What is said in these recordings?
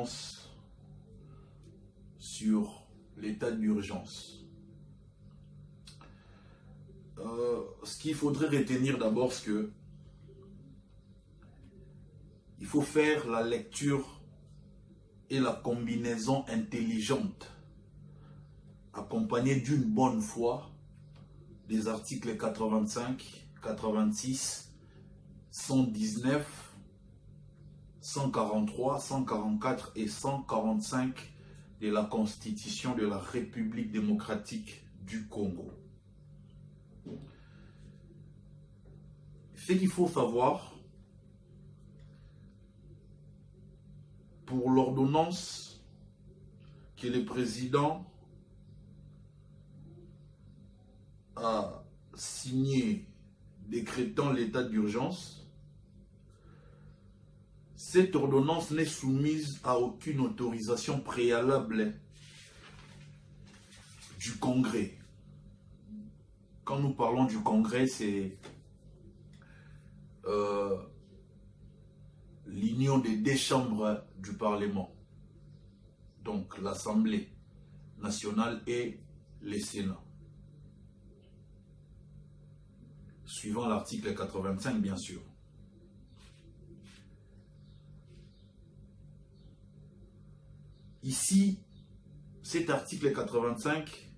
ordonnance sur l'état d'urgence. Ce qu'il faudrait retenir d'abord, c'est que il faut faire la lecture et la combinaison intelligente, accompagnée d'une bonne foi, des articles 85, 86, 119, 143, 144 et 145 de la Constitution de la République démocratique du Congo. Ce qu'il faut savoir, pour l'ordonnance que le président a signée décrétant l'état d'urgence, cette ordonnance n'est soumise à aucune autorisation préalable du Congrès. Quand nous parlons du Congrès, c'est l'union des deux chambres du Parlement, donc l'Assemblée nationale et le Sénat. Suivant l'article 85, bien sûr. Ici, cet article 85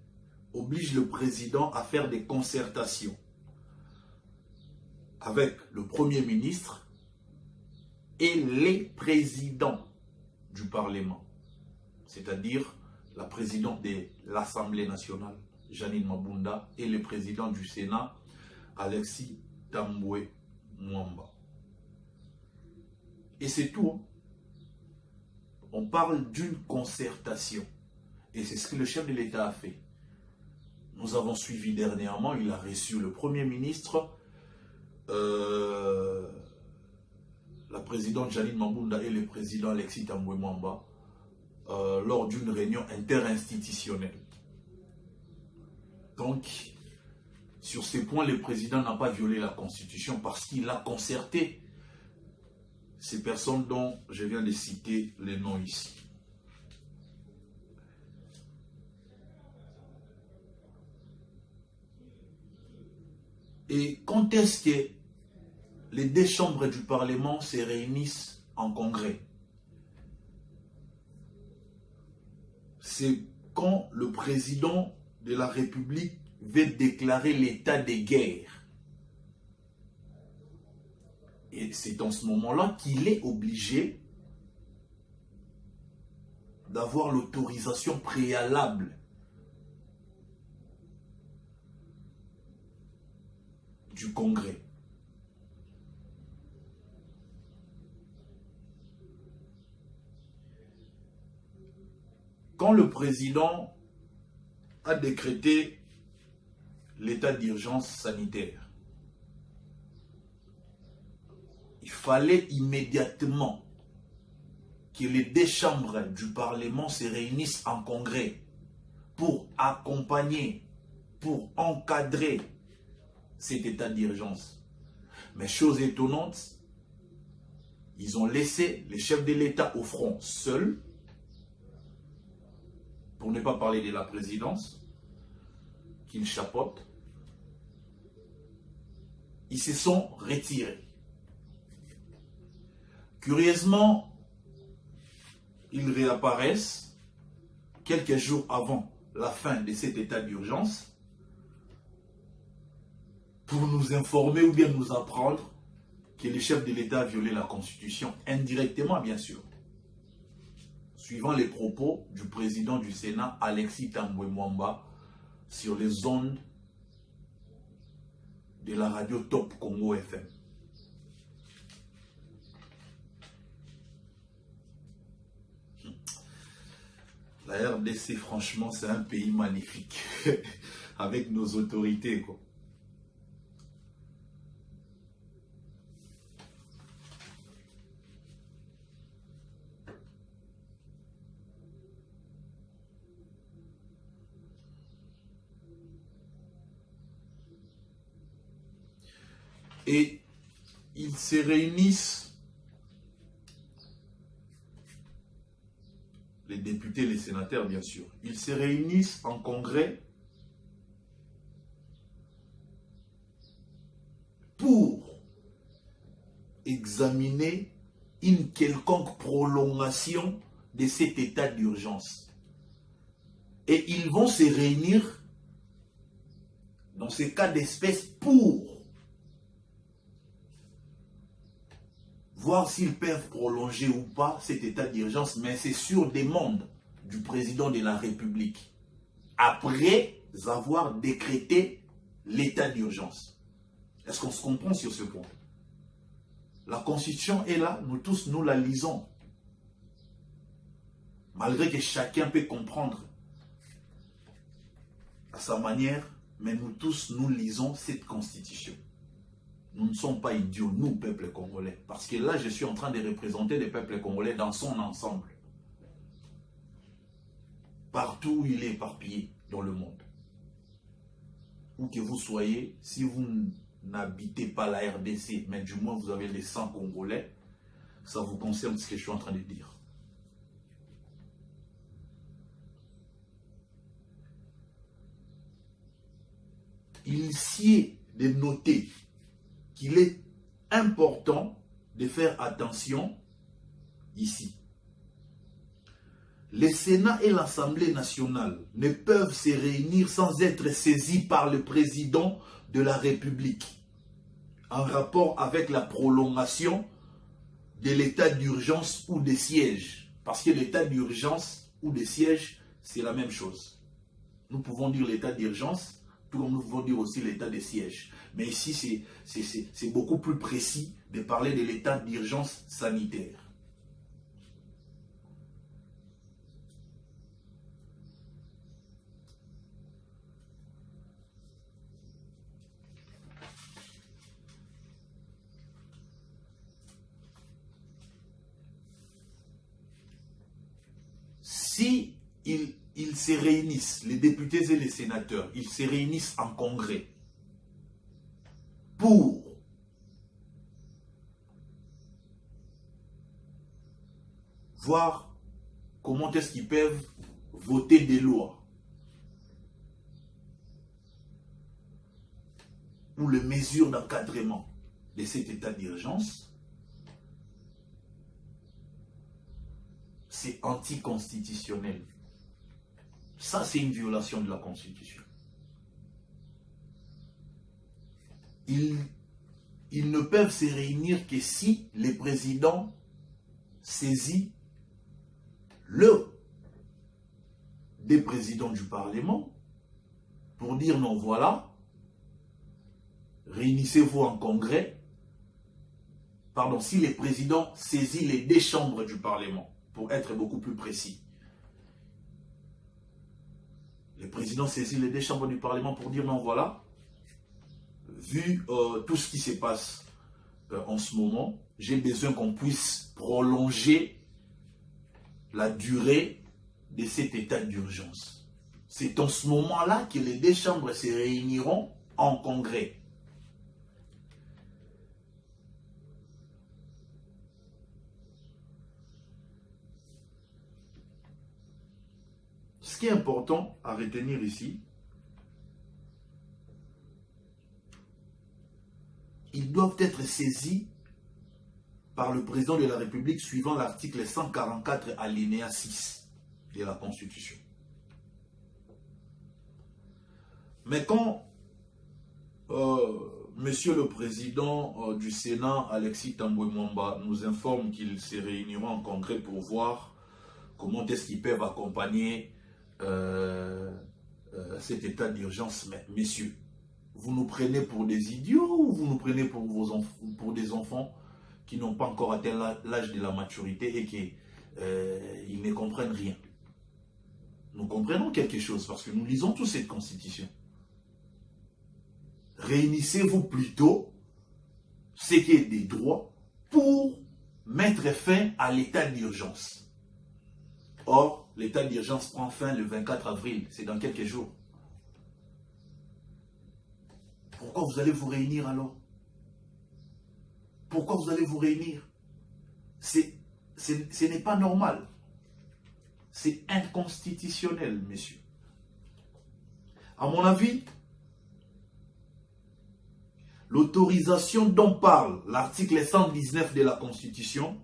oblige le président à faire des concertations avec le Premier ministre et les présidents du Parlement, c'est-à-dire la présidente de l'Assemblée nationale, Janine Mabunda, et le président du Sénat, Alexis Tambwe Mwamba. Et c'est tout. On parle d'une concertation. Et c'est ce que le chef de l'État a fait. Nous avons suivi dernièrement, il a reçu le Premier ministre, la présidente Janine Mabunda et le président Alexis Tambwe Mwamba lors d'une réunion interinstitutionnelle. Donc, sur ces points, le président n'a pas violé la Constitution parce qu'il a concerté ces personnes dont je viens de citer les noms ici. Et quand est-ce que les deux chambres du Parlement se réunissent en congrès? C'est quand le président de la République veut déclarer l'état de guerre. Et c'est dans ce moment-là qu'il est obligé d'avoir l'autorisation préalable du Congrès. Quand le président a décrété l'état d'urgence sanitaire, il fallait immédiatement que les deux chambres du Parlement se réunissent en congrès pour accompagner, pour encadrer cet état d'urgence. Mais chose étonnante, ils ont laissé les chefs de l'État au front seuls, pour ne pas parler de la présidence, qu'ils chapeautent. Ils se sont retirés. Curieusement, ils réapparaissent quelques jours avant la fin de cet état d'urgence pour nous informer ou bien nous apprendre que le chef de l'État a violé la Constitution, indirectement bien sûr, suivant les propos du président du Sénat, Alexis Tambwe Mwamba, sur les ondes de la radio Top Congo FM. La RDC, franchement, c'est un pays magnifique, avec nos autorités, quoi. Et ils se réunissent les députés, les sénateurs, bien sûr, ils se réunissent en congrès pour examiner une quelconque prolongation de cet état d'urgence. Et ils vont se réunir dans ces cas d'espèce pour voir s'ils peuvent prolonger ou pas cet état d'urgence, mais c'est sur demande du président de la République, après avoir décrété l'état d'urgence. Est-ce qu'on se comprend sur ce point? La Constitution est là, nous tous, nous la lisons. Malgré que chacun peut comprendre à sa manière, mais nous tous, nous lisons cette Constitution. Nous ne sommes pas idiots, nous, peuple congolais. Parce que là, je suis en train de représenter le peuple congolais dans son ensemble. Partout où il est éparpillé dans le monde. Où que vous soyez, si vous n'habitez pas la RDC, mais du moins vous avez les 100 Congolais, ça vous concerne ce que je suis en train de dire. Il s'y est de noter qu'il est important de faire attention ici. Le Sénat et l'Assemblée nationale ne peuvent se réunir sans être saisis par le président de la République en rapport avec la prolongation de l'état d'urgence ou de siège. Parce que l'état d'urgence ou de siège, c'est la même chose. Nous pouvons dire l'état d'urgence, tout comme nous pouvons dire aussi l'état de siège. Mais ici, c'est beaucoup plus précis de parler de l'état d'urgence sanitaire. Si ils se réunissent, les députés et les sénateurs, ils se réunissent en congrès pour voir comment est-ce qu'ils peuvent voter des lois ou les mesures d'encadrement de cet état d'urgence, c'est anticonstitutionnel. Ça, c'est une violation de la Constitution. Ils ne peuvent se réunir que si le président saisit des présidents du Parlement pour dire non, voilà, réunissez-vous en congrès. Pardon, si le président saisit les deux chambres du Parlement, pour être beaucoup plus précis. Le président saisit les deux chambres du Parlement pour dire non, voilà, vu tout ce qui se passe en ce moment, j'ai besoin qu'on puisse prolonger la durée de cet état d'urgence. C'est en ce moment-là que les deux chambres se réuniront en congrès. Ce qui est important à retenir ici, ils doivent être saisis par le président de la République suivant l'article 144 alinéa 6 de la Constitution. Mais quand Monsieur le Président du Sénat, Alexis Tambwe Mwamba, nous informe qu'ils se réuniront en congrès pour voir comment est-ce qu'ils peuvent accompagner cet état d'urgence, mais messieurs, vous nous prenez pour des idiots ou vous nous prenez pour des enfants qui n'ont pas encore atteint l'âge de la maturité et qu'ils ne comprennent rien? Nous comprenons quelque chose parce que nous lisons tous cette Constitution. Réunissez-vous plutôt ce qui est des droits pour mettre fin à l'état d'urgence. Or, l'état d'urgence prend fin le 24 avril, c'est dans quelques jours. Pourquoi vous allez vous réunir alors? Pourquoi vous allez vous réunir? Ce n'est pas normal. c'est inconstitutionnel, messieurs. À mon avis, l'autorisation dont parle l'article 119 de la Constitution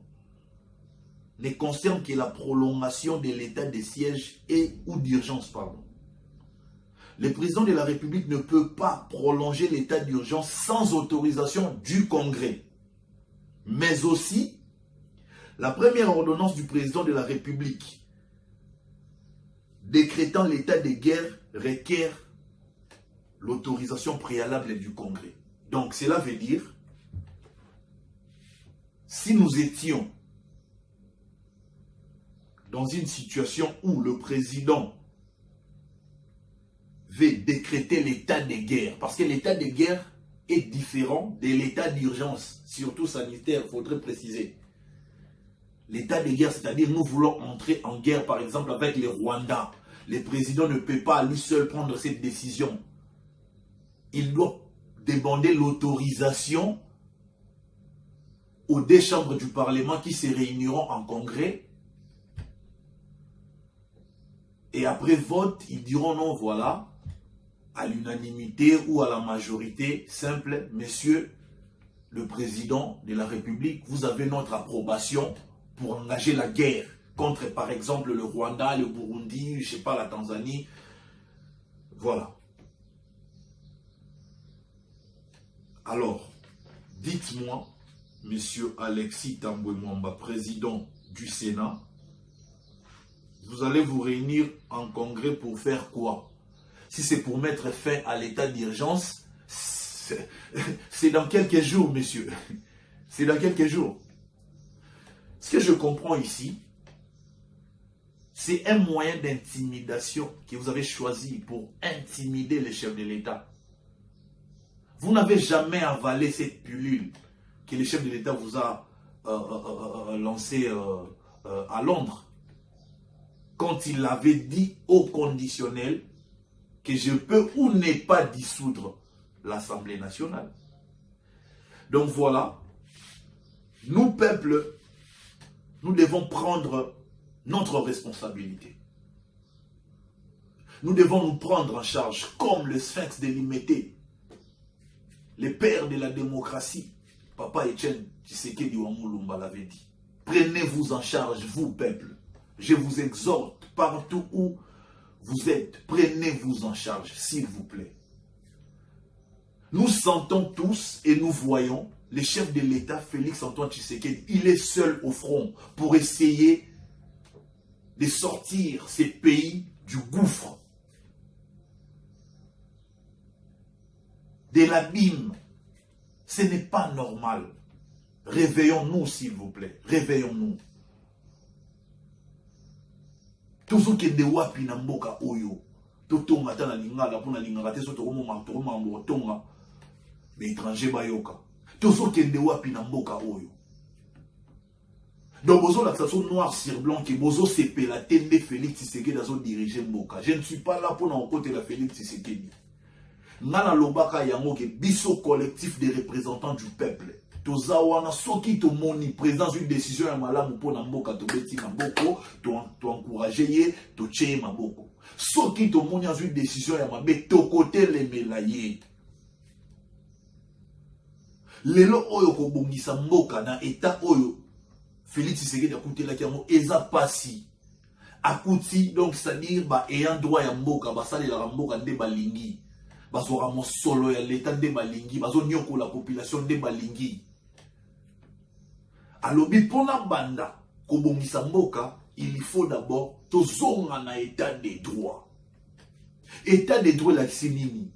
ne concerne que la prolongation de l'état de siège et ou d'urgence, pardon. Le président de la République ne peut pas prolonger l'état d'urgence sans autorisation du Congrès. Mais aussi, la première ordonnance du président de la République décrétant l'état de guerre requiert l'autorisation préalable du Congrès. Donc cela veut dire, si nous étions dans une situation où le président veut décréter l'état de guerre, parce que l'état de guerre est différent de l'état d'urgence, surtout sanitaire, il faudrait préciser. L'état de guerre, c'est-à-dire nous voulons entrer en guerre, par exemple, avec le Rwanda. Le président ne peut pas à lui seul prendre cette décision. Il doit demander l'autorisation aux deux chambres du Parlement qui se réuniront en congrès. Et après vote, ils diront non, voilà, à l'unanimité ou à la majorité simple, messieurs, le président de la République, vous avez notre approbation pour engager la guerre contre, par exemple, le Rwanda, le Burundi, je ne sais pas, la Tanzanie. Voilà. Alors, dites-moi, monsieur Alexis Tambwe Mwamba, président du Sénat, vous allez vous réunir en congrès pour faire quoi? Si c'est pour mettre fin à l'état d'urgence, c'est dans quelques jours, monsieur. C'est dans quelques jours. Ce que je comprends ici, c'est un moyen d'intimidation que vous avez choisi pour intimider les chefs de l'État. Vous n'avez jamais avalé cette pilule que le chef de l'État vous a lancée à Londres. Quand il avait dit au conditionnel que je peux ou ne pas dissoudre l'Assemblée nationale. Donc voilà, nous, peuple, nous devons prendre notre responsabilité. Nous devons nous prendre en charge comme le sphinx de Limété, le père de la démocratie, Papa Etienne Tshisekedi Wamulumba l'avait dit. Prenez-vous en charge, vous, peuple. Je vous exhorte partout où vous êtes. Prenez-vous en charge, s'il vous plaît. Nous sentons tous et nous voyons le chef de l'État, Félix Antoine Tshisekedi, il est seul au front pour essayer de sortir ces pays du gouffre, de l'abîme. Ce n'est pas normal. Réveillons-nous, s'il vous plaît. Réveillons-nous. Tous qui de wapi na mboka oyo, totonga ta na lingala pona lingala te so tokoma tonga, mais étranger bayoka. Tous qui de wapi na mboka oyo. Donc bozo la station noir sur blanc qui bozo sepe la tende Félix Tshisekedi azo diriger mboka. Je ne suis pas là pour na côté la Félix Tshisekedi. Ngana lobaka yango ke biso collectif des représentants du peuple. Tozawana soki to moni présidence une décision ya malamu pona mboka to beti maboko to encourager ye to tche maboko. Soki to moni une décision ya mabe to côté le melaye. Lelo oyo ko bongisa mboka na état oyo Félix Tshisekedi akutela kiango eza pasi. Akuti donc c'est-à-dire ba ayant droit ya mboka basali la mboka nde balingi. Bazora mosolo ya l'état nde balingi, bazo nyoko la population nde balingi. Alobi pona banda kobongisa mboka, il faut d'abord tozonga na état de droit. État de droit la nini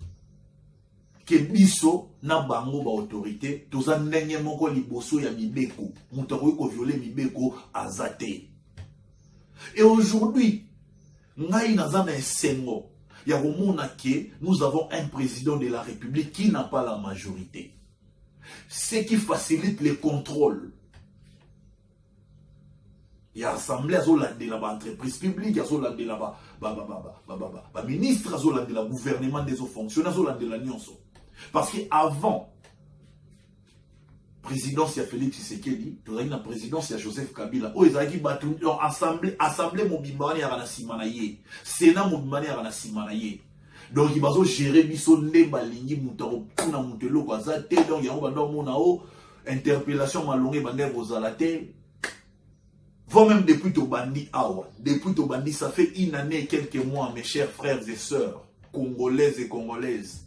ke biso na bango ba autorité toza ndenge moko liboso ya mibeko, mutu ko violer mibeko azate. Et aujourd'hui, ngai naza na esengo ya komona ke nous avons un président de la République qui n'a pas la majorité. Ce qui facilite le contrôle. Il y a assemblée de la entreprise publique, il y a de la ministre, de la gouvernement des fonctionnaires, de la nyonso. Parce qu'avant, présidence, il y a Félix Tshisekedi, il y a la présidence, il y a Joseph Kabila. Oh, il y a assemblée mobimani à la Simanaye. Sénat mobimani à la Simanaye. Donc, il va gérer biso ndemba lingi moutaro puna moutelo kwa zate. Donc, il y a un interpellation malongé bandé rosalate. Voire même depuis Tobandi Awa. Depuis Tobandi, ça fait une année et quelques mois, mes chers frères et sœurs, congolaises et congolaises.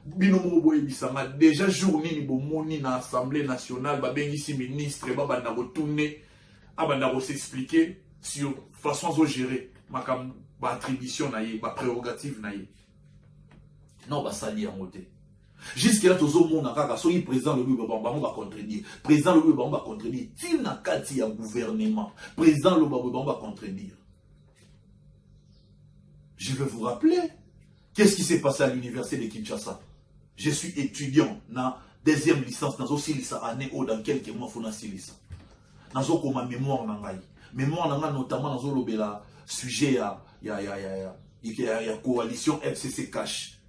Déjà journée ni bomoni na Assemblée nationale, ici ministre, s'expliquer sur façon de gérer ma attribution, ma prérogative. Non, ça lié en côté. Jusqu'à là, tout le monde a dit que président le va contredire. Président le va contredire. Il n'a qu'à dire gouvernement. Président le va contredire. Je vais vous rappeler. Qu'est-ce qui s'est passé à l'université de Kinshasa? Je suis étudiant dans deuxième licence, dans aussi licence année ou dans quelques mois, il faut aussi licence. Dans ma mémoire nangai. Mémoire nangai notamment dans le sujet il y a coalition FCC Cash.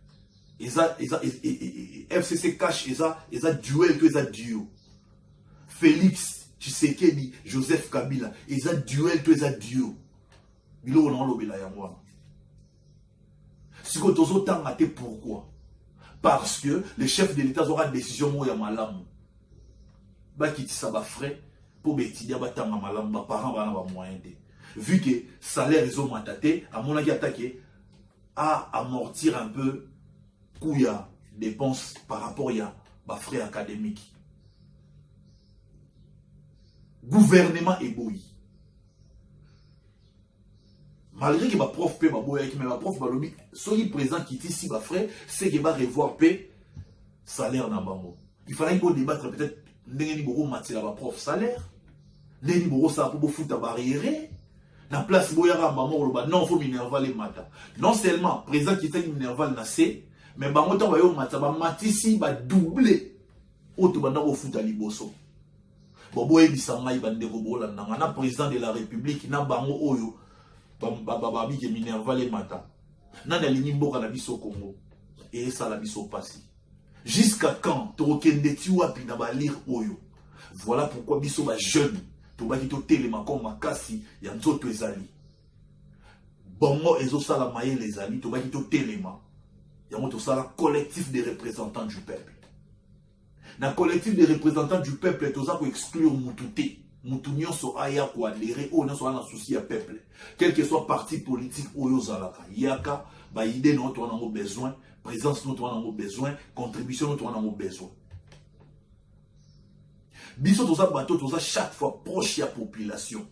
FCC Cash, ils ont duel que ils ont duo. Félix Tshisekedi, Joseph Kabila, ils ont duel que ils ont duo. Bilo on a lobby là yangwa. Si vous avez pourquoi? Parce que le chef de l'État aura décision moya malam. Ba kiti ça ba frais pour bétidia ba tanga malam ba parents ba na ba moyen de. Vu que salaire ils ont mandaté, à mon avis attaqué à amortir un peu kouya dépenses par rapport à frais académiques. Gouvernement est bouilli. Malgré que ma prof paie ma boye, mais ma prof balobi, soyez présent qui ici ma frère, c'est qu'il va revoir paie salaire dans bango. Il fallait qu'on débattre peut-être n'engeni boro matière ma prof salaire, n'engeni boro ça pour foot à barrière. Na place boyara maman loba non faut minerval les mata. Non seulement présent qui était minerval na c'est mais bango ta bayo mata ba matisi ba doubler auto banda ko foot à liboso. Bobo e bisanga ibande ko bola na président de la République na bango oyo babi ke minerva les mata. Nana linimboka na biso Congo. Et ça la biso passi. Jusqu'à quand tokende tiwapi na ba lire oyo. Voilà pourquoi biso ba jeune to ba kito telema comme makasi ya nzoto ezali. Bongo ezo sala maye les ali to ba kito telema. Ya moto sala collectif des représentants du peuple. Dans le collectif des représentants du peuple, tout ça pour exclure Moutouté. Moutounion so aya pour adhérer au non soit un souci à peuple. Quel que soit parti politique ou yozalaka. Yaka, ba idée nous on a besoin, présence nous on a besoin, contribution nous on a besoin. Biso tout ça bateau tout ça chaque fois proche ya population.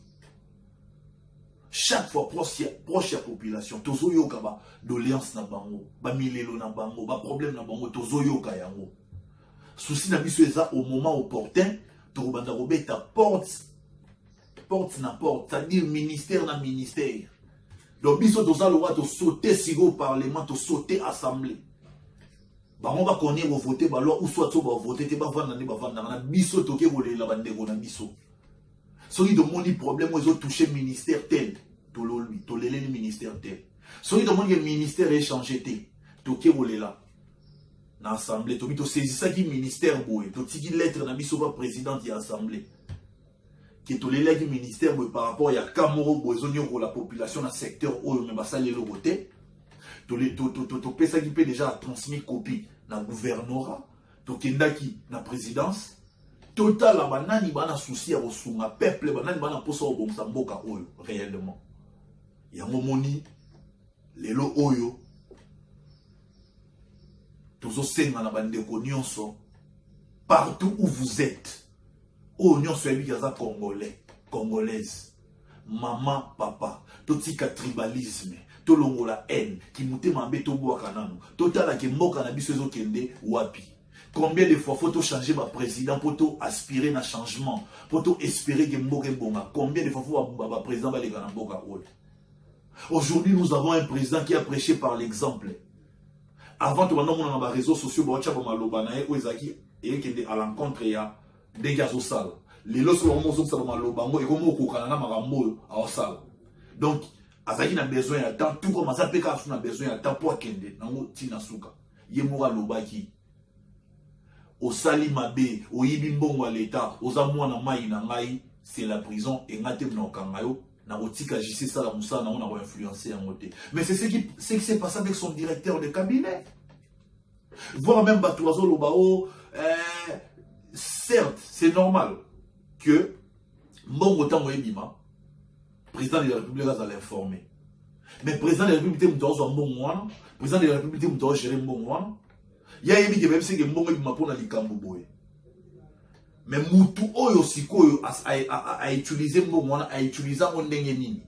Chaque fois proche ya population. Tozo yoka ba doléance na bango, ba milelo na bango, ba problème na bango tozo yoka yango. Souci na biso eza au moment opportun. Torobanda robeta porte na porte, c'est-à-dire ministère na ministère. Donc biso toza le droit de sauter au parlement, de sauter assemblée. Bah on va connaître au voter bah alors ou soit to ba voter te ba vanda ni ba vanda na biso toke voler la bande na biso. Celui de moni problème ils ont touché ministère tel, to lui, to lele le ministère tel. Celui de moni le ministère est changé té, toke voler là. Dans l'Assemblée, tu as saisi ça qui ministère boy, tu as dit lettre na biso président de l'Assemblée. Qui tu les du ministère par rapport à Kamoro Boisonio pour la population dans le secteur où mais ça les le voter. Tu peux ça qui peut déjà transmis copie dans le gouvernorat, tu kendaki dans la présidence. Total la banani bana souci à osunga peuple banani bana posa au bomsa mboka oyo réellement. Ya momoni lelo oyo partout où vous êtes, oh nyonso yebi kaza congolais, congolaise, maman, papa, totika tribalisme, tolongo la haine, qui mute mambe to boaka nanu, totala ke mboka na biso ezo kende wapi. Combien de fois faut changer ma président pour aspirer na changement, pour espérer que mboka bonga. Combien de fois faut ba président ba lega na mboka oyo. Aujourd'hui nous avons un président qui a prêché par l'exemple. Avant tout, on a des réseaux sociaux, on a à l'encontre des gars au sale. Les lots sont donc, Azaki a besoin de temps, tout comme ça, a besoin de temps pour qu'il y ait un tina souka. Yemura lobaki. au sali mabe, au yibimbongo à l'état, aux amouana maï nangai, c'est la prison et ngate mnokangayo. Na otika JC ça la moussa na on a influencé en moté. Mais c'est ce qui s'est passé avec son directeur de cabinet. Voir même Batouazo Lobao, certes, c'est normal que Mbongo Tango Ebima, président de la République, va l'informer. Mais président de la République, il doit Mbongo, président de la République, il doit gérer Mbongo. Il y a émis que même si Mbongo Ebima pour la Likambo Boy. Mais Moutou Oyo Siko a utilisé Mbongo, a utilisé Mondengenini.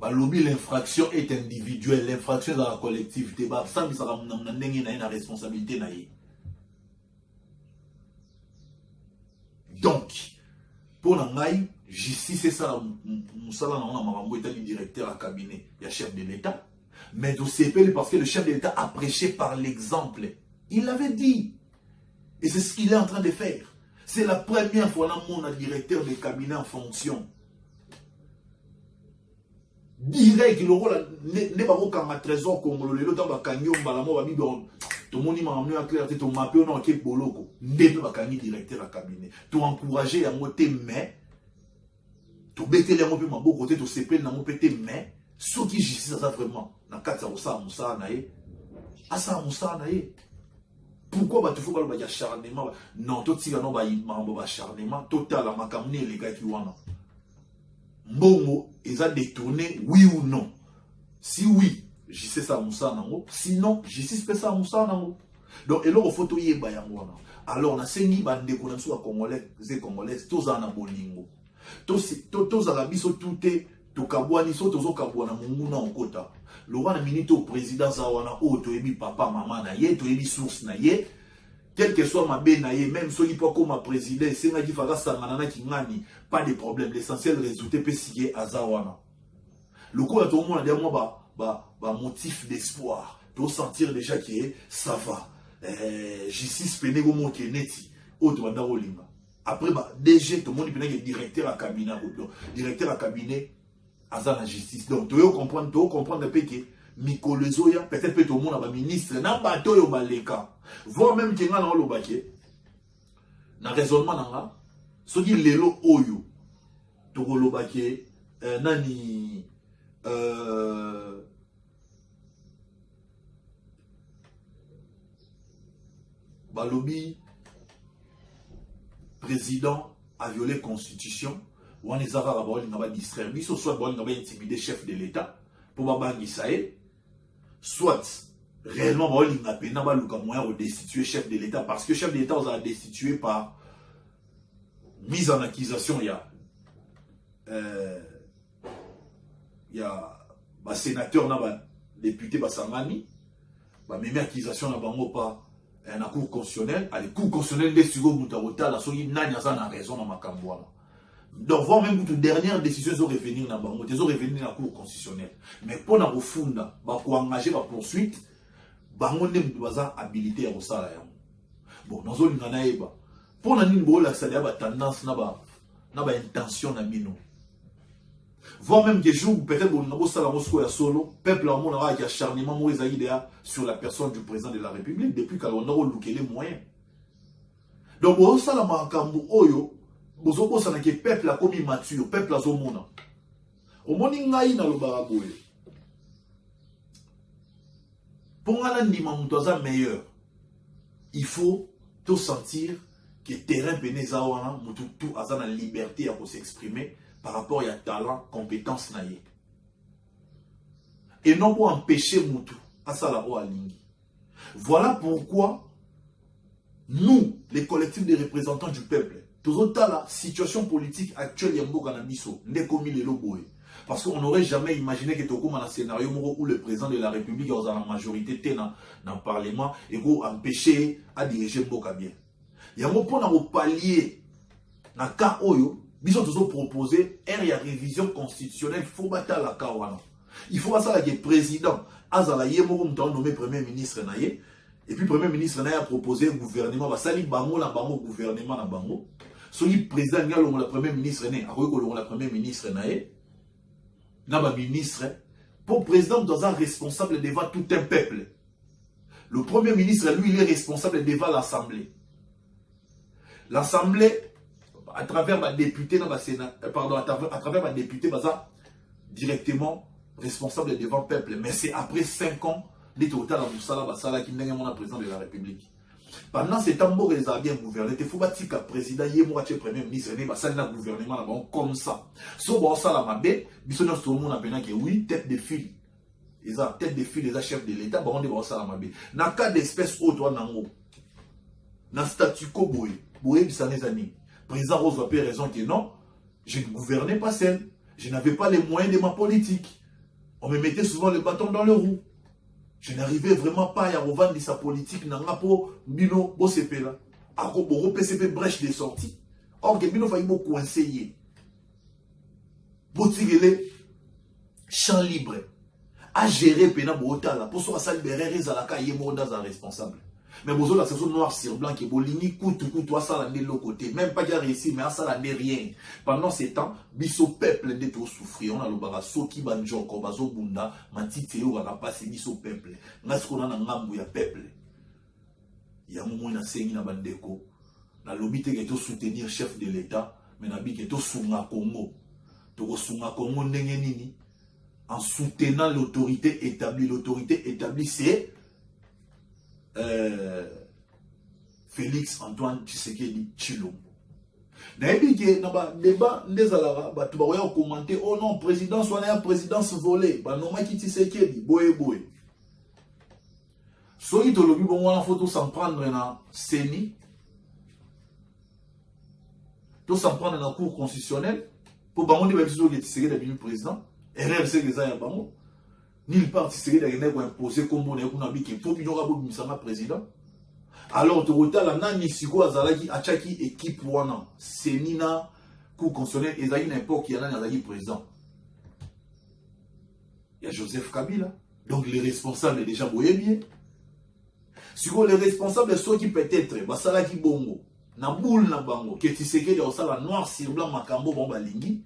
L'infraction est individuelle, l'infraction est dans la collectivité. Ça, c'est la responsabilité. Donc, pour l'angaï, justice, c'est ça, on a directeur à cabinet, il y a chef de l'État. Mais c'est parce que le chef de l'État a prêché par l'exemple. Il l'avait dit. Et c'est ce qu'il est en train de faire. C'est la première fois que mon directeur de cabinet en fonction. Direct, il aura ne pas aucun trésor comme le temps bakanyo balamo ba bibon tout le monde m'a amené à clair ton mapé on ok boloko ndebe bakanyi directeur à cabinet to encourager à monter mais to betele mo pe maboko te to sepel na mo pété mais ce qui justice ça vraiment na katsa osa musa na ye asa musa na ye pourquoi ba tu faut ba acharnement non to tika no ba mambo ba acharnement total à makamne les gars qui wana Mbongo, ils ont détourné, oui ou non. Si oui, j'y sais ça Moussa Nango. Sinon, j'y sais ça Moussa Nango. Donc, et là, il faut tout y aller. Alors, on a saigné, on a découvert sur les Congolais, tous en aboningo. Tous en abisso, tout est, tout kabouani, tous au kabouana, munguna en kota. Le roi a minute au président Zawana, oh, tu es papa, maman, naye, tu es source, naye. Quel que soit ma benaye, même si pas comme ma président, c'est un qui fera ça, pas de problème. L'essentiel résultat peut signer à Zawana. Le coup à tout le monde a dit moi motif d'espoir. Tu sentir déjà que ça va. Justice péné au monde qui est neti. Autre banda olinga. Après DG tout le monde est directeur à cabinet. Directeur à cabinet à la justice. Donc tu veux comprendre que Mikolo Zoya, peut-être que tout le monde a ministre, n'a pas de maleka. Voir même qu'il y a un lobake, dans raisonnement, ce qui est l'élo oyo, tout le lobake, nani, balobi, président a violé la constitution, ou on les a raboués, il n'a pas distraire, soit il n'a pas intimidé chef de l'État, pour babangi sae, soit réellement il n'a pas moyen de destituer chef de l'État parce que chef de l'État a destitué par mise en accusation. Il y a sénateur, député Basangani, même accusation pas la cour constitutionnelle. La cour constitutionnelle des Sugo Moutarota, la soyi n'a raison dans ma camboire. Donc, voir même toute dernière décision, ils ont revenir dans Bango, ils ont revenir dans la cour constitutionnelle. Mais pour la refunda, pour engager la poursuite, Bango n'est pas habilité à ça. Bon, dans une année, pour la nimbo, la tendance, n'a pas intention à bino. Voir même des jours où peut-être on a ça la Moscou solo, peuple a mon acharnement sur la personne du président de la République depuis qu'on a eu les moyens. Donc, on a ça la makambo oyo. Bozoko sana ke peuple a commis mature, peuple a zomona. Au moni ngai na lobara boye. Pour nga ndima mutoza meilleur, il faut tout sentir que terrain peneza wana mutu tout azana liberté à s'exprimer par rapport à talent, compétence naie. Et non pour empêcher mutu à ça la alingi. Voilà pourquoi nous, les collectifs des représentants du peuple, tout la situation politique actuelle y a beaucoup d'ambition, n'est commis les lobos. Parce qu'on n'aurait jamais imaginé que tout un scénario où le président de la République est dans la majorité dans le Parlement et vous empêcher à diriger beaucoup bien. Il y a un point dans le palier, dans le cas où ils ont toujours proposé une révision constitutionnelle, il faut battre la Kawana. Il faut que le président Azala Yemoro nommé premier ministre naïe. Et puis, le Premier ministre a proposé un gouvernement, sali bango la bango gouvernement na bango. Celui président a le Premier ministre né, a le Premier ministre naé, n'a pas ministre. Pour le président, dans un responsable devant tout un peuple. Le Premier ministre, lui, il est responsable devant l'Assemblée. L'Assemblée, à travers ma députée dans ma Sénat, pardon, à travers ma députée, directement responsable devant le peuple. Mais c'est après 5 ans, l'état la Moussala Bassala qui n'est pas président de la République. Pendant ce temps, il a bien gouverné. Il faut que le président, il est premier ministre, il a un gouvernement comme ça. Si on a la mabé, il y a que oui, tête de file. Ils ont tête de file, ils ont chef de l'État, on est ça la mabé. Dans le cas d'espèce autre, dans le statut quo, le président Rose a raison que non, je ne gouvernais pas seul. Je n'avais pas les moyens de ma politique. On me mettait souvent le bâton dans le roue. Je n'arrivais vraiment pas à revendre sa politique dans rapport Bino Bosepe là. À Boro PCP brèche des sorties. Or que Bino failli beaucoup conseiller. Botigele champ libre. À gérer pena Botala pour soit ça libérer Zalaka Yemo dans un responsable. Mais vous avez la saison noir sur blanc qui est bolini coutu ça l'année de l'autre côté. Même pas déjà réussi, mais ça l'année rien. Pendant ces temps, biso peuple de tout souffrir. On a le barasso qui banjo kobazo bunda, matite ou va passer biso peuple. Ngas qu'on a ngambu ya peuple. Il y a un moment na sengi na bandeko. Na lobby te que soutenir chef de l'État, mais na bi que to sunga Congo. To sunga Congo ndenge nini en soutenant l'autorité établie. L'autorité établie c'est Félix Antoine Tshisekedi Tshilombo. Naïbi dans le débat des alara, tu vas commenter oh non président soit la présidence volée, bah non qui Tshisekedi boye boye. Soyi to lobi bon wana photo s'en prendre na CENI. To s'en prendre dans la cour constitutionnelle pour bamondi ba biso que Tshisekedi devenu président. Erreur c'est que ça y a bango. Ni part Tshisekedi a imposé comme on est qu'on a dit qu'il faut qu'il y aura un président. Alors, tu vois, là, nani siko azalaki achaki équipe wana, senina cour constitutionnelle ezali n'importe qui a nani président. Il y a Joseph Kabila. Donc les responsables déjà voyez bien. Siko les responsables ceux qui peut-être basalaki bongo na boule na bango que Tshisekedi a la noir sur blanc makambo bomba lingi.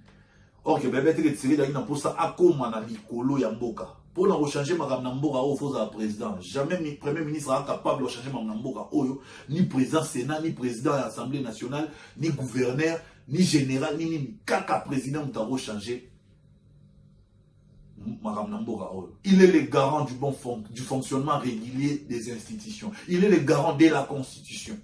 Or que bébé te Tshisekedi na posa akoma na likolo ya mboka. Pour nous changer ma Namboka au faux président. Jamais le premier ministre sera capable de changer ma Namboka oyo, ni président Sénat, ni président de l'Assemblée nationale, ni gouverneur, ni général, ni kaka président qui changer ma Namboka oyo. Il est le garant du fonctionnement régulier des institutions. Il est le garant de la Constitution.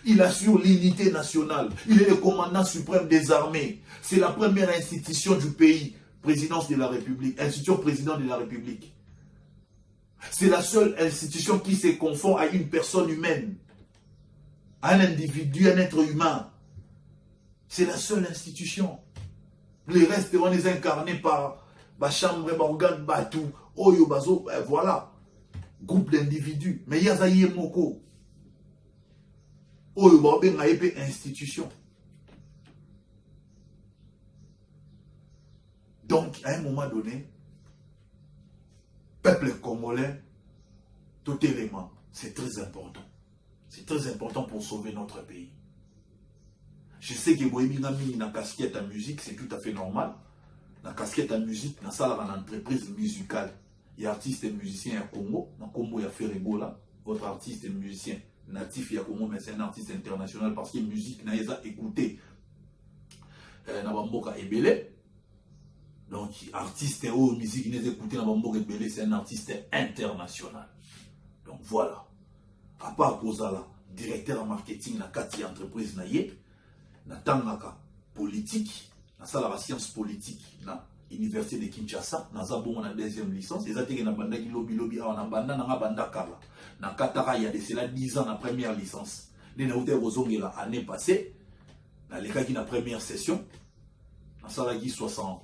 Il assure l'unité nationale. Il est le commandant suprême des armées. C'est la première institution du pays. Présidence de la République, institution président de la République. C'est la seule institution qui se confond à une personne humaine, à un individu, un être humain. C'est la seule institution. Les restes, on les incarnés par la chambre, organe, batou, oyo, bazo, voilà. Groupe d'individus. Mais il y a Zaïe Moko. Oyo, baben, institution. Donc, à un moment donné, peuple congolais, tout élément, c'est très important. C'est très important pour sauver notre pays. Je sais que Boémi Nami na casquette à musique, c'est tout à fait normal. La casquette à musique, dans ça, une entreprise musicale. Il y a artiste et musicien à Congo. Dans Congo, il y a Ferregola. Votre artiste et musicien natif, il y a Congo, mais c'est un artiste international parce que musique, il a écouté. Nabamboka Ebele. Donc, artiste ou musique, il écouté dans Bamboka Ebele, c'est un artiste international. Donc voilà. À part Kozala, directeur en marketing, na kati entreprise na ye, na tangaka politique, na sala la science politique, na Université de Kinshasa, na zabon na deuxième licence, les atéries na banda ki lobby na banda na banda kala. Na Katara, il y a de cela 10 ans na première licence. Les na hôtel Rosongi l'année passée, na les cas qui na première session, na sala qui 62%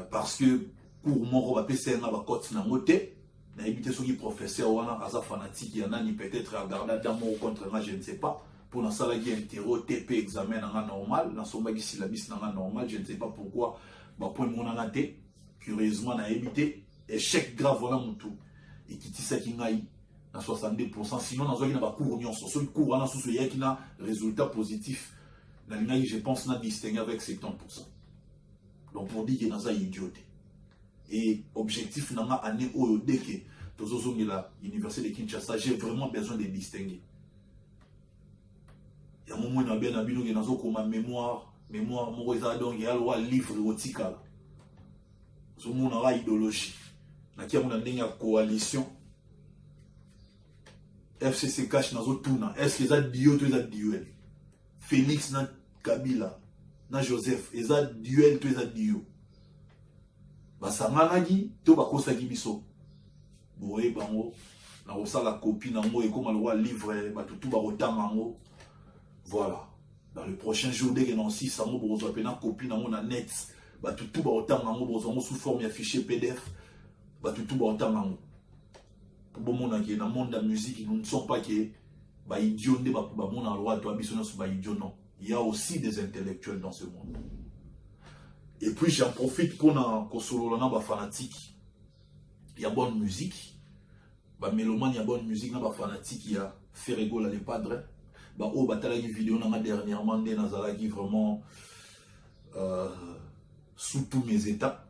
parce que cours moro va PC na ba cote na moté. Na évité ceux qui professeur ou asa fanatique, il y en a ni peut-être à garder d'amour contre moi, je ne sais pas. Pour la salle qui interro TP examen dans normal, dans son bagage syllabus dans normal, je ne sais pas pourquoi. Bah pour mon anaté, curieusement na évité échec grave voilà mon tout. Et qui tisse qui n'aille dans 62%. Sinon dans un pas cours nion sur le cours là sous ce qui n'a résultat positif. Dans l'inaï je pense n'a distingué avec 70%. Donc pour dire que dans ça idioté. Et objectif dans ma année où dès que la université de Kinshasa, j'ai vraiment besoin de distinguer. Il y a un moment où il y a une mémoire, donc il y a un livre au Tikala. Il y a une idéologie. Il y a une coalition. FCC cache dans le tournant. Est-ce qu'ils ont duel ou ils ont duel? Félix na Kabila, na Joseph, ils ont duel ou ils ont duel? Basanganagi, to bakosaki biso. Boye bango, na osa la copie nango et comme le livre, tout barotango. Voilà. Dans le prochain jour, dès que nous avons sango bozo apena copie nango na net, tout barotango bozo sous forme de fichier PDF, tout barotango. Pour bon monde qui est dans le monde de la musique, nous ne sommes pas que idiots, il y a aussi des intellectuels dans ce monde. Et puis j'en profite pour nous fanatique. Il y a bonne musique. Mélomane, il y a bonne musique. Il y a fanatique, il y a Ferrego, les padres. Oh, une vidéo dernièrement, qui vraiment sous tous mes états.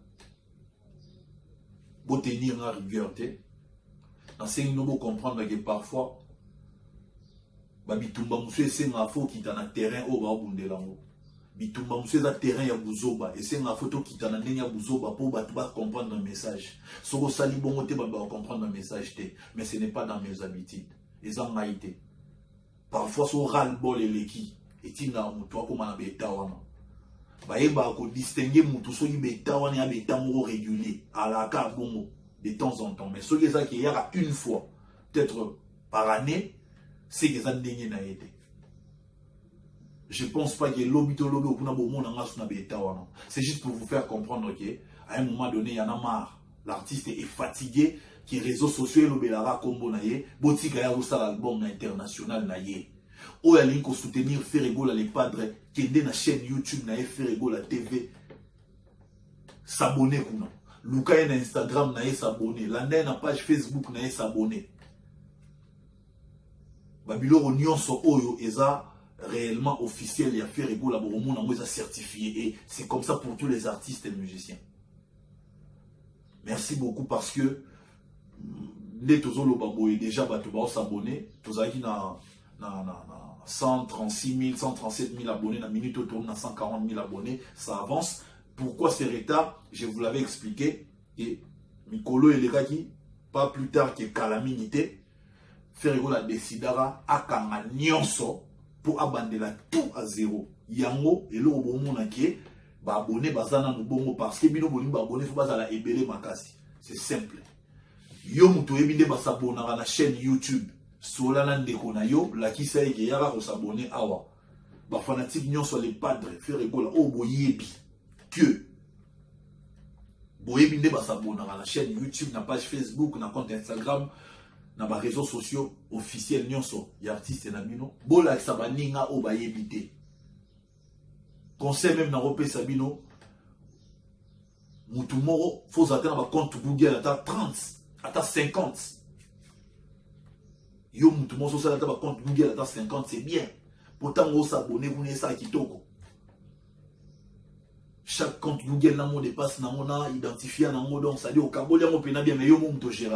Pour tenir la rigueur. Nous comprendre que parfois, bitumba monsieur c'est un faux qui dans terrain au bas bundelango. Bitumba monsieur dans terrain ya buzoba et c'est un photo qui dans ndenya buzoba pour comprendre un message. Soko sali bongo te ba comprendre un message te, mais ce n'est pas dans mes habitudes. Les amaïté. Parfois so ras-le-bol eleki et tina mutu comme na beta wana. Ba yeba ko distinguer mutu so yi beta wana ya beta mo régulier à la ka bongo. De temps en temps. Mais ce qui est qu'il y a une fois, peut-être par année, c'est que ça n'a été. Je ne pense pas que l'obito logo c'est juste pour vous faire comprendre qu'à un moment donné, il y en a marre. L'artiste est fatigué, qui réseaux sociaux, l'obélara combo naye, botika ya rosa l'album international naye. Ou il y a soutenir Ferrego les padres, qui est dans la chaîne YouTube naye Ferrego la TV. S'abonner kuna. Luka na Instagram na s'abonner. Landa na page Facebook na s'abonner. Babilo nyonso oyo eza réellement officiel ya Ferrego la bomo na eza certifié et c'est comme ça pour tous les artistes et musiciens. Merci beaucoup parce que les tozolo baboye déjà batu ba s'abonner, tozaki na 136 000, 137 000 abonnés, na minute autour na 140 000 abonnés, ça avance. Pourquoi c'est retard? Je vous l'avais expliqué. Et Mikolo et Lekaki, pas plus tard que Calamité, Ferrego la décidera à Kanga Nyonso pour abandonner tout à zéro. Yango et l'eau bon mon qui ba abonné bazana no bongo parce que bino bolimba abonné faut bazala ebele makasi. C'est simple. Yo muto ebinde ba s'abonner à la chaîne YouTube. Solana ndeko na yo la ki sa yeke yara ko s'abonner awa. Ba fanatique nyonso les padres Ferrego la oboyebi. Que Boyebinde va s'abonner à la chaîne YouTube, na page Facebook, na compte Instagram, na ba réseaux sociaux officiels nyonso, y artiste na bino. Bola sabaninga o bayebite. Conseil même na repé sabino. Mutu moro faut atteindre ba compte Google à 30, à 50. Yo mutu moro so ba compte Google à 50, c'est bien. Pourtant on s'abonner vous ne ça kitoko. Chaque compte Google n'a dépasse n'a identifié n'a donc ça dit au Kabolia mo pena bien mais yo mo to gérer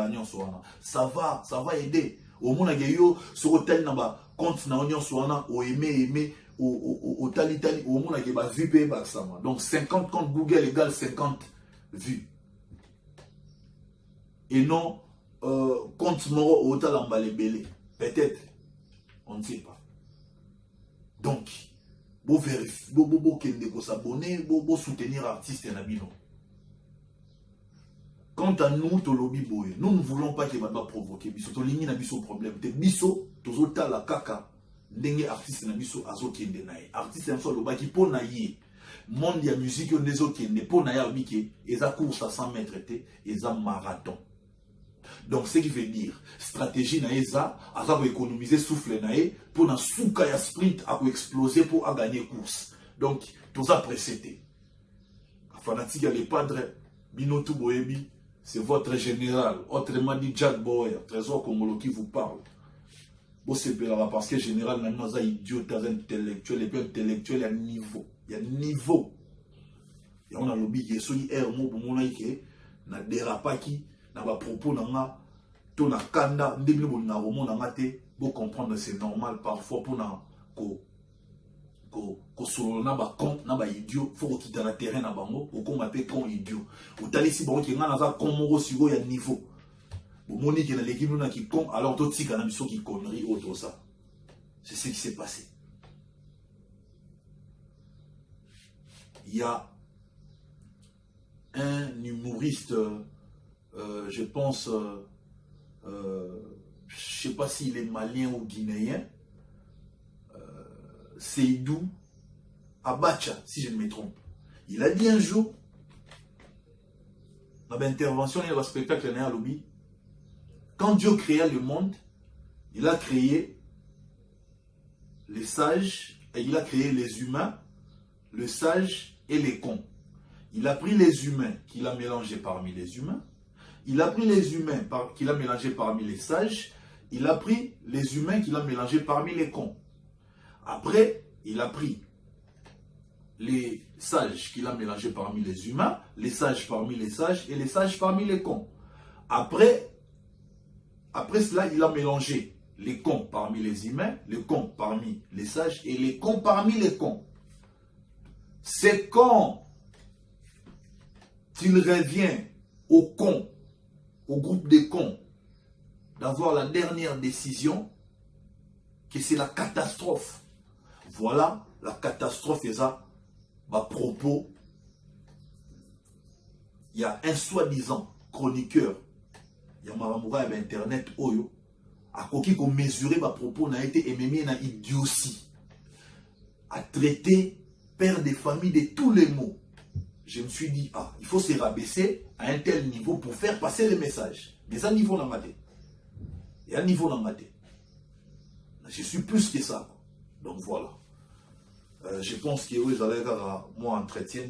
ça va aider au monde que yo sur hôtel n'a ba compte na onyon soana au aimer au tali au monde que ba vu payer ba ça donc 50 compte Google égale 50 vues et non compte moro au tal emballé belé peut-être on ne sait pas donc Bo vérifier, bo s'abonner, bo soutenir artiste et nabino. Quant à nous, Tolobi Boye, nous ne voulons pas qu'il va provoquer biso. Tolingi na biso problème. Te biso, tozota la kaka, ndenge artiste na biso azo kende nae. Artiste na so lo baki po na ye. Monde ya musique on des autres kende po na ya biki. Eza course à 100 mètres te, eza marathon. Donc, ce qui veut dire, stratégie naïsa, à économiser souffle naï, pour na souka ya sprint à exploser pour gagner course. Donc, tout ça précédé. Fanatique les padres, Binotou Boebi, c'est votre général. Autrement dit, Jack Boyer, trésor congolais qui vous parle. Bon, c'est parce que général, n'a pas idiot, intellectuel, et puis intellectuel, il y a niveau. Il y a niveau. Et on a lobby qui est sur l'air, pour mon aïe, na dérapaki na ba propos na nga to na kanda ndenge bo na romo na nga te bo comprendre c'est normal parfois pour na ko solo na ba con na ba idiot faut quitter na terrain na bango o ko m'appelle con idiot o tali si bango ki nga na za con moko siko ya niveau bo moni ki na l'équipe na ki con alors to tika na biso ki connerie autre ça c'est ce qui s'est passé. Il y a un humoriste, je pense, je ne sais pas s'il est malien ou guinéen, Seydou Abacha, si je ne me trompe. Il a dit un jour, dans l'intervention et le spectacle à Lobby, quand Dieu créa le monde, il a créé les sages et il a créé les humains, le sage et les cons. Il a pris les humains qu'il a mélangés parmi les humains. Il a pris les humains qu'il a mélangés parmi les sages. Il a pris les humains qu'il a mélangés parmi les cons. Après, il a pris les sages qu'il a mélangés parmi les humains, les sages parmi les sages et les sages parmi les cons. Après cela, il a mélangé les cons parmi les humains, les cons parmi les sages et les cons parmi les cons. C'est quand il revient aux cons, au groupe des cons, d'avoir la dernière décision, que c'est la catastrophe. Voilà, la catastrophe est ça. À propos, il y a un soi-disant chroniqueur, il y a Maramoura et Internet, Oyo, à qui qu'on mesurait à propos n'a été aimé na idiotie, à traiter père des familles de tous les mots. Je me suis dit, ah, il faut se rabaisser à un tel niveau pour faire passer le message. Mais à un niveau dans ma tête. Et à un niveau dans ma tête. Je suis plus que ça. Donc voilà. Je pense que oui, j'allais moi entretien